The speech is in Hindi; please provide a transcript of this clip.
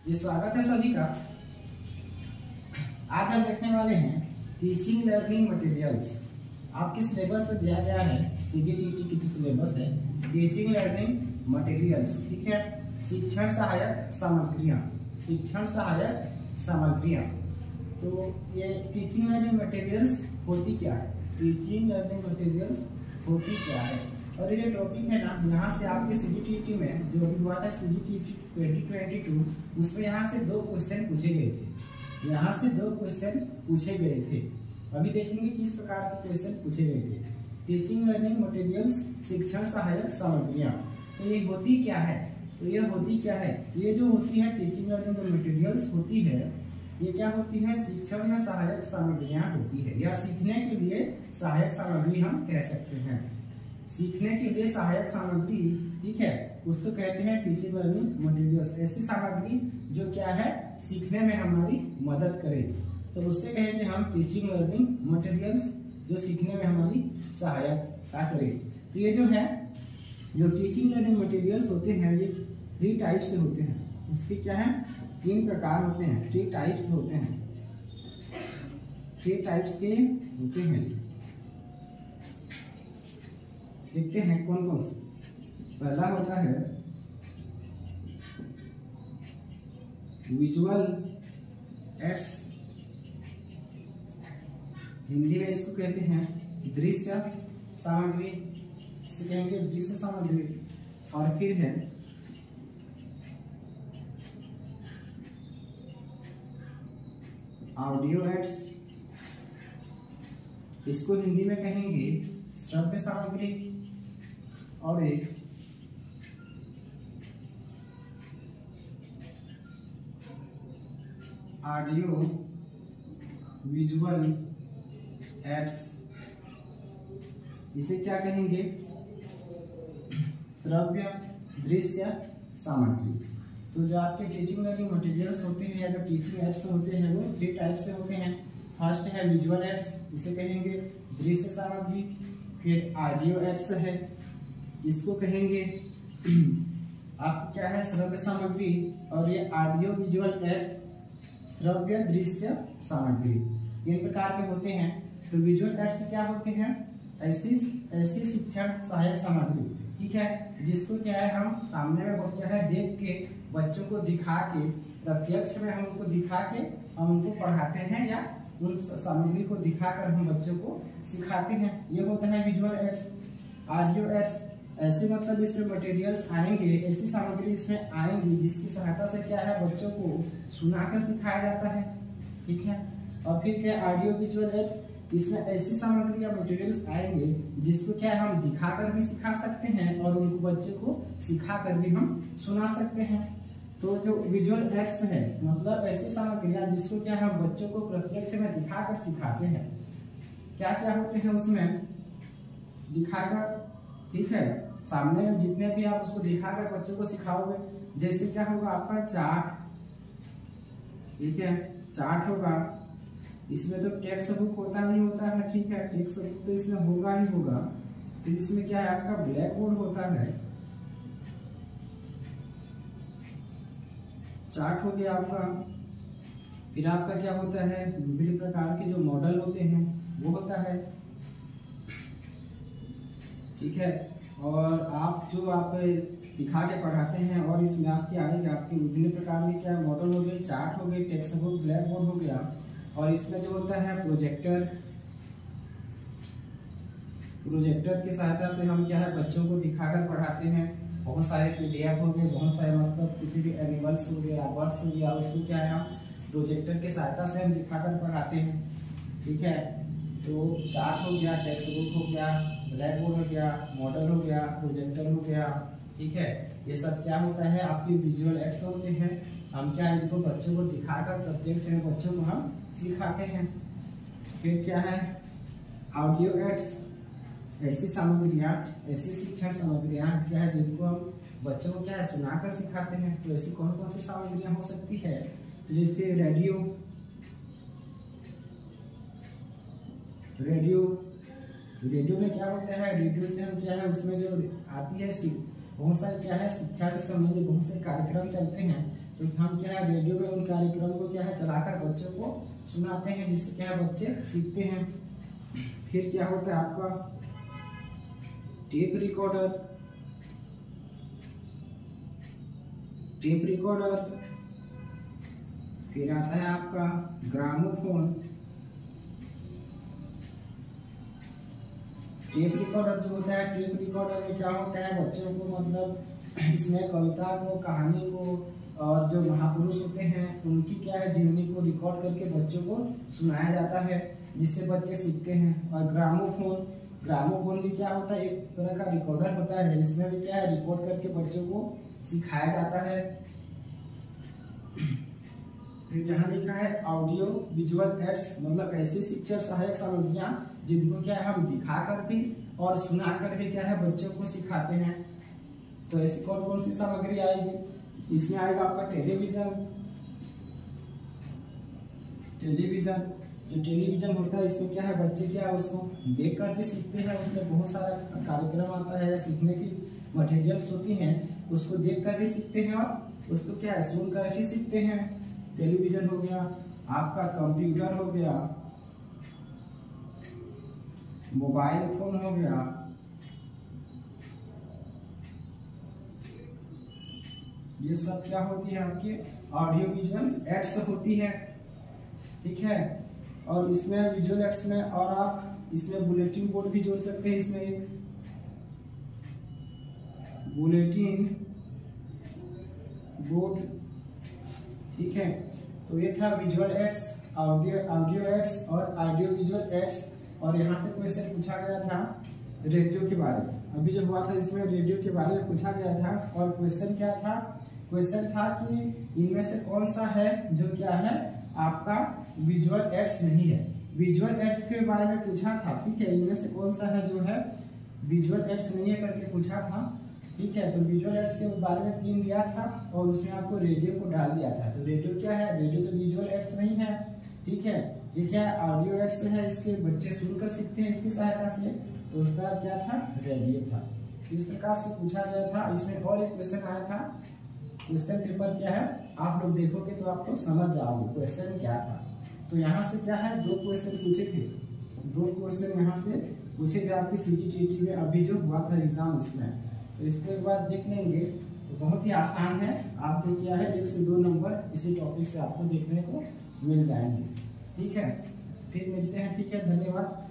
जी स्वागत है सभी का। आज हम देखने वाले हैं टीचिंग लर्निंग मटेरियल्स। आपके सिलेबस में दिया गया है सीजीटीटी की जो सिलेबस है टीचिंग लर्निंग मटेरियल्स, ठीक है। शिक्षण सहायक सामग्रियां, शिक्षण सहायक सामग्रियां। तो ये टीचिंग लर्निंग मटेरियल्स होती क्या है, टीचिंग लर्निंग मटेरियल्स होती क्या है। और ये टॉपिक है ना, यहाँ से आपके सीजीटीटी में जो अभी हुआ था सीजीटीटी 2022, उसमें यहाँ से 2 क्वेश्चन पूछे गए थे। यहाँ से 2 क्वेश्चन पूछे गए थे। अभी देखेंगे किस प्रकार के क्वेश्चन पूछे गए थे। टीचिंग लर्निंग मटेरियल्स, शिक्षण सहायक सामग्रियां। तो ये होती क्या है, तो ये होती क्या है, ये जो होती है टीचिंग लर्निंग मटेरियल्स होती है, ये क्या होती है, शिक्षण में सहायक सामग्रियां होती है, या सीखने के लिए सहायक सामग्री हम कह सकते हैं। सीखने के लिए सहायक सामग्री, ठीक है, उसको कहते हैं टीचिंग लर्निंग मटेरियल्स। ऐसी सामग्री जो क्या है, सीखने में हमारी मदद करे, तो उससे कहेंगे हम टीचिंग लर्निंग मटेरियल्स, जो सीखने में हमारी सहायता करे। तो ये जो है, जो टीचिंग लर्निंग मटेरियल्स होते हैं, ये 3 टाइप से होते हैं। इसके क्या है, 3 प्रकार होते हैं, 3 टाइप्स होते हैं, 3 टाइप्स के होते हैं। देखते हैं कौन कौन से। पहला होता है विजुअल एड्स, हिंदी में इसको कहते हैं दृश्य सामग्री, इसे कहेंगे दृश्य सामग्री। और फिर है ऑडियो एड्स, इसको हिंदी में कहेंगे श्रव्य सामग्री। और एक ऑडियो विजुअल एड्स, इसे क्या कहेंगे, श्रव्य दृश्य सामग्री। तो जो आपके टीचिंग लर्निंग मटेरियल्स होते हैं या जो टीचिंग एड्स होते हैं वो 3 टाइप से होते हैं। फर्स्ट है विजुअल एड्स, इसे कहेंगे दृश्य सामग्री। फिर ऑडियो एड्स है, इसको कहेंगे आप क्या है, श्रव्य सामग्री। और ये ऑडियो विजुअल एड्स श्रव्य दृश्य सामग्री, 3 प्रकार के होते हैं। तो विजुअल एड्स क्या होते हैं, ऐसी शिक्षण सहायक सामग्री, ठीक है, जिसको क्या है हम सामने में क्या है देख के बच्चों को दिखा के, प्रत्यक्ष में हम उनको दिखा के हम उनको पढ़ाते हैं, या उन सामग्री को दिखाकर हम बच्चों को सिखाते हैं, ये होता है विजुअल एड्स। ऑडियो एड्स, ऐसे मतलब इसमें मटेरियल्स आएंगे, ऐसी सामग्री इसमें आएंगी जिसकी सहायता से क्या है बच्चों को सुनाकर सिखाया जाता है, ठीक है। और फिर क्या ऑडियो विजुअल एड्स, इसमें ऐसी सामग्री या मटेरियल्स आएंगे जिसको क्या हम दिखाकर भी सिखा सकते हैं और उनको बच्चों को सिखाकर भी हम सुना सकते हैं। तो जो विजुअल एड्स है मतलब ऐसी सामग्रियां जिसको क्या हम बच्चों को प्रत्यक्ष में दिखाकर सिखाते हैं। क्या क्या होते हैं उसमें, दिखाकर, ठीक है, सामने में जितने भी आप उसको दिखाकर बच्चों को सिखाओगे, जैसे क्या होगा आपका चार्ट, ठीक है, चार्ट होगा। इसमें तो टेक्स्ट बुक होता नहीं होता है, ठीक है, टेक्स्ट बुक तो इसमें होगा ही होगा। तो इसमें क्या है आपका ब्लैक बोर्ड होता है, चार्ट हो गया आपका। फिर आपका क्या होता है, विभिन्न प्रकार के जो मॉडल होते हैं वो होता है, ठीक है। और आप जो आप दिखा के पढ़ाते हैं और इसमें आपके आगे आपके विभिन्न प्रकार के क्या मॉडल हो गए, चार्ट हो गए, टेक्स्ट बुक, ब्लैक बोर्ड हो गया। और इसमें जो होता है प्रोजेक्टर, प्रोजेक्टर की सहायता से हम क्या है बच्चों को दिखाकर पढ़ाते हैं। बहुत सारे PDF हो गए, बहुत सारे मतलब किसी भी एनिमल्स हो गया, बर्ड्स हो गया, उसको क्या है हम प्रोजेक्टर की सहायता से हम दिखाकर पढ़ाते हैं, ठीक है। तो चार्ट हो गया, टेक्स्ट बुक हो गया, ब्लैक बोर्ड हो गया, मॉडल हो गया, प्रोजेक्टर हो गया, ठीक है। ये सब क्या होता है आपके विजुअल एड्स होते हैं। हम क्या इनको बच्चों को दिखाकर प्रत्यक्ष में बच्चों को हम सिखाते हैं। फिर क्या है ऑडियो एड्स, ऐसी सामग्रियां, ऐसी शिक्षण सामग्रियां क्या है जिनको हम बच्चों को क्या है सुनाकर सिखाते हैं। तो ऐसी कौन कौन सी सामग्रियां हो सकती है, तो जैसे रेडियो, रेडियो में क्या होता है, रेडियो से हम क्या है उसमें जो आती है बहुत सारे क्या है शिक्षा से संबंधित बहुत से कार्यक्रम चलते हैं। तो हम क्या है रेडियो में उन कार्यक्रम को क्या है चलाकर बच्चों को सुनाते हैं, जिससे क्या है बच्चे सीखते हैं। फिर क्या होता है आपका टेप रिकॉर्डर। टेप रिकॉर्डर, फिर आता है आपका ग्रामोफोन। टेप रिकॉर्डर जो होता है, टेप रिकॉर्डर में क्या होता है बच्चों को मतलब इसमें कविता को, कहानी को और जो महापुरुष होते हैं उनकी क्या है जीवनी को रिकॉर्ड करके बच्चों को सुनाया जाता है, जिससे बच्चे सीखते हैं। और ग्रामोफोन, ग्रामोफोन भी क्या होता है एक तरह का रिकॉर्डर होता है, इसमें भी क्या है रिकॉर्ड करके बच्चों को सिखाया जाता है। फिर यहाँ लिखा है ऑडियो विजुअल एड्स, मतलब ऐसी शिक्षण सहायक सामग्रियाँ जिनको क्या है हम दिखाकर भी और सुनाकर भी क्या है बच्चों को सिखाते हैं। तो ऐसी कौन कौन सी सामग्री आएगी, इसमें आएगा आपका टेलीविजन। टेलीविजन, जो टेलीविजन होता है इसमें क्या है बच्चे क्या है उसको देख कर भी सीखते हैं, उसमें बहुत सारा कार्यक्रम आता है या सीखने की मटेरियल्स होती हैं, उसको देख कर भी सीखते हैं और उसको क्या है सुन कर भी सीखते हैं। टेलीविजन हो गया, आपका कंप्यूटर हो गया, मोबाइल फोन हो गया, ये सब क्या होती है आपकी ऑडियो विजुअल एड्स होती है, ठीक है। और इसमें विजुअल एड्स में और आप इसमें बुलेटिन बोर्ड भी जोड़ सकते हैं, इसमें एक बुलेटिन बोर्ड, ठीक है। तो ये था विजुअल एड्स, ऑडियो एड्स और ऑडियो विजुअल एड्स। और यहाँ से क्वेश्चन पूछा गया था रेडियो के बारे में, अभी जो हुआ था इसमें रेडियो के बारे में पूछा गया था। और क्वेश्चन क्या था, क्वेश्चन था कि इनमें से कौन सा है जो क्या है आपका विजुअल एड्स नहीं है। विजुअल एड्स के बारे में पूछा था, ठीक है, इनमें से कौन सा है जो है विजुअल एड्स नहीं है करके पूछा था, ठीक है। तो विजुअल एड्स के बारे में 3 दिया था और उसमें आपको रेडियो को डाल दिया था। तो रेडियो क्या है, रेडियो तो विजुअल एड्स नहीं है, ठीक है। ये क्या ऑडियो एड्स है, इसके बच्चे सुनकर सीखते हैं इसकी सहायता से, तो उसका क्या था रेडियो था। इस प्रकार से पूछा गया था। इसमें और एक क्वेश्चन आया था, क्वेश्चन पेपर क्या है आप लोग देखोगे तो आपको समझ जाओगे क्वेश्चन क्या था। तो यहाँ से क्या है 2 क्वेश्चन पूछे थे, 2 क्वेश्चन यहाँ से पूछे थे आपकी CGTT में अभी जो हुआ था एग्जाम उसमें। तो इसको एक बार देख लेंगे तो बहुत ही आसान है, आपको क्या है 1 से 2 नंबर इसी टॉपिक से आपको देखने को मिल जाएंगे, ठीक है। फिर मिलते हैं, ठीक है, धन्यवाद।